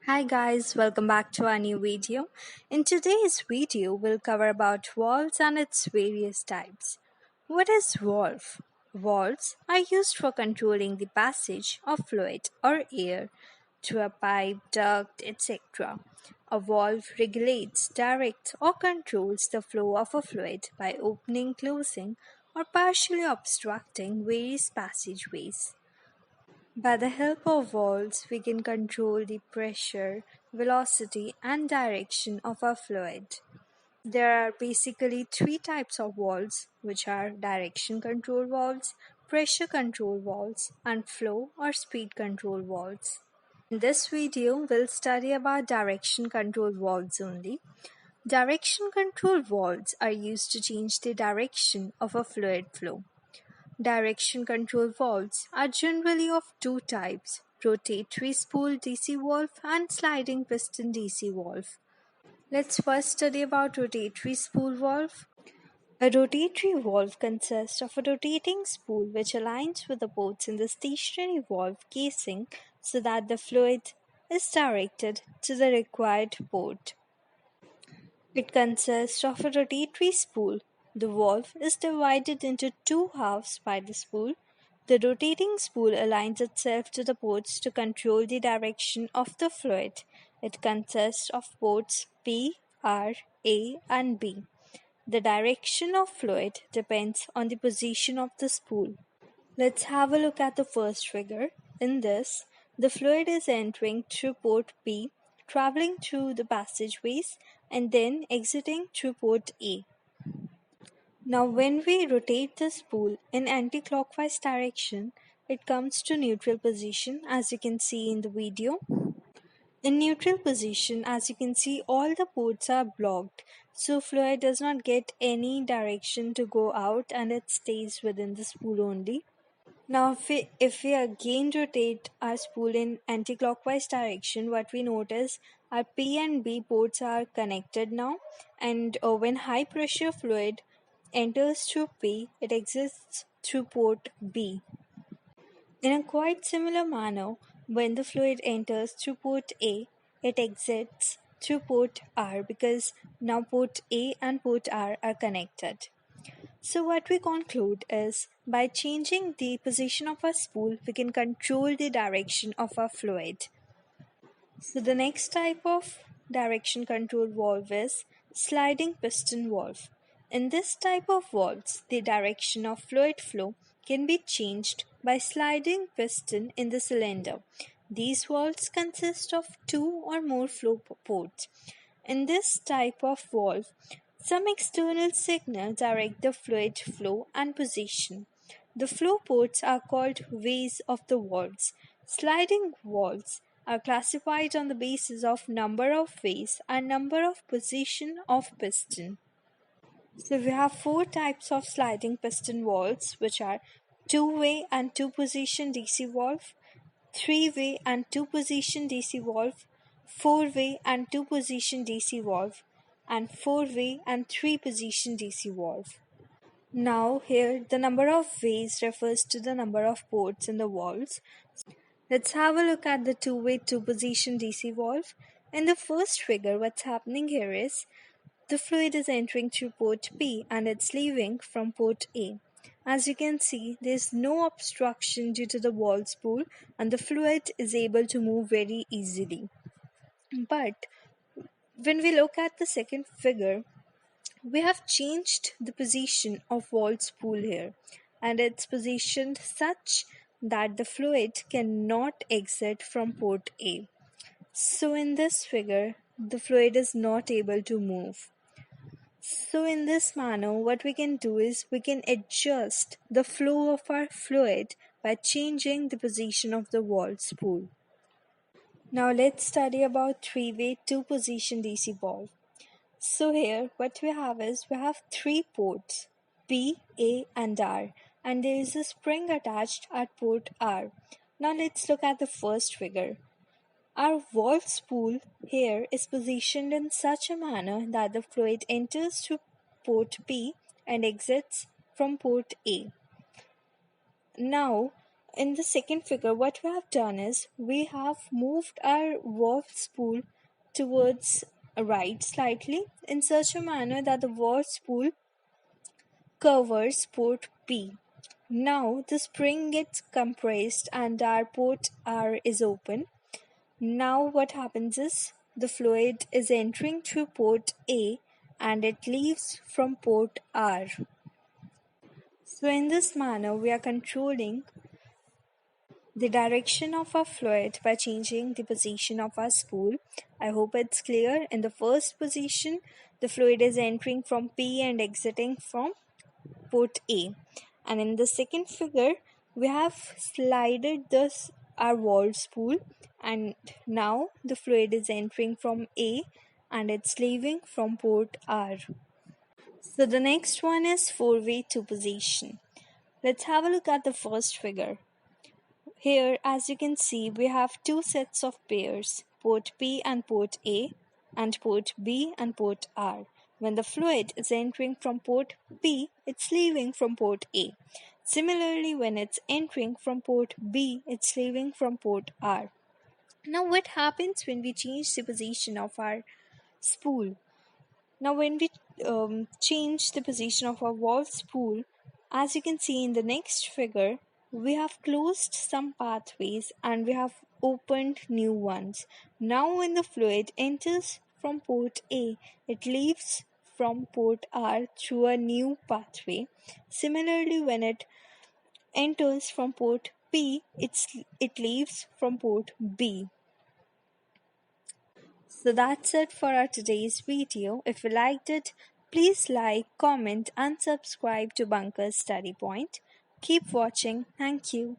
Hi guys, welcome back to our new video. In today's video, we'll cover about valves and its various types. What is valve? Valves are used for controlling the passage of fluid or air through a pipe, duct, etc. A valve regulates, directs, or controls the flow of a fluid by opening, closing, or partially obstructing various passageways. By the help of valves, we can control the pressure, velocity, and direction of a fluid. There are basically three types of valves, which are direction control valves, pressure control valves, and flow or speed control valves. In this video, we'll study about direction control valves only. Direction control valves are used to change the direction of a fluid flow. Direction control valves are generally of two types: rotatory spool DC valve and sliding piston DC valve. Let's first study about rotatory spool valve. A rotatory valve consists of a rotating spool which aligns with the ports in the stationary valve casing so that the fluid is directed to the required port. It consists of a rotatory spool. The valve is divided into two halves by the spool. The rotating spool aligns itself to the ports to control the direction of the fluid. It consists of ports P, R, A, and B. The direction of fluid depends on the position of the spool. Let's have a look at the first figure. In this, the fluid is entering through port P, traveling through the passageways, and then exiting through port A. Now, when we rotate the spool in anti-clockwise direction, it comes to neutral position, as you can see in the video. In neutral position, as you can see, all the ports are blocked, so fluid does not get any direction to go out and it stays within the spool only. Now, if we again rotate our spool in anti-clockwise direction, what we notice our P and B ports are connected now, and when high pressure fluid enters through P, it exits through port B. In a quite similar manner, when the fluid enters through port A, it exits through port R because now port A and port R are connected. So what we conclude is, by changing the position of our spool, we can control the direction of our fluid. So the next type of direction control valve is sliding piston valve. In this type of valves, the direction of fluid flow can be changed by sliding piston in the cylinder. These valves consist of two or more flow ports. In this type of valve, some external signal direct the fluid flow and position. The flow ports are called ways of the valves. Sliding valves are classified on the basis of number of ways and number of position of piston. So we have four types of sliding piston valves, which are two-way and two-position DC valve, three-way and two-position DC valve, four-way and two-position DC valve, and four-way and three-position DC valve. Now here the number of ways refers to the number of ports in the valves. Let's have a look at the two-way two-position DC valve. In the first figure, what's happening here is the fluid is entering through port P and it's leaving from port A. As you can see, there is no obstruction due to the valve spool and the fluid is able to move very easily. But when we look at the second figure, we have changed the position of valve spool here, and it's positioned such that the fluid cannot exit from port A. So in this figure, the fluid is not able to move. So in this manner, what we can do is we can adjust the flow of our fluid by changing the position of the valve spool. Now let's study about three-way two-position DC valve. So here what we have is we have three ports P, A and R, and there is a spring attached at port R. Now let's look at the first figure. Our valve spool here is positioned in such a manner that the fluid enters through port P and exits from port A. Now in the second figure, what we have done is we have moved our valve spool towards right slightly in such a manner that the valve spool covers port P. Now the spring gets compressed and our port R is open. Now what happens is the fluid is entering through port A and it leaves from port R. So in this manner we are controlling the direction of our fluid by changing the position of our spool. I hope it's clear. In the first position, the fluid is entering from P and exiting from port A. And in the second figure, we have slided this our valve spool, and now the fluid is entering from A and it's leaving from port R. So the next one is four-way two position. Let's have a look at the first figure. Here, as you can see, we have two sets of pairs, port P and port A, and port B and port R. When the fluid is entering from port P, it's leaving from port A. Similarly, when it's entering from port B, it's leaving from port R. Now, what happens when we change the position of our spool? Now, when we change the position of our valve spool, as you can see in the next figure, we have closed some pathways and we have opened new ones. Now, when the fluid enters from port A, it leaves from port R through a new pathway. Similarly, when it enters from port P, it leaves from port B. So that's it for our today's video. If you liked it, please like, comment and subscribe to Bunker's Study Point. Keep watching. Thank you.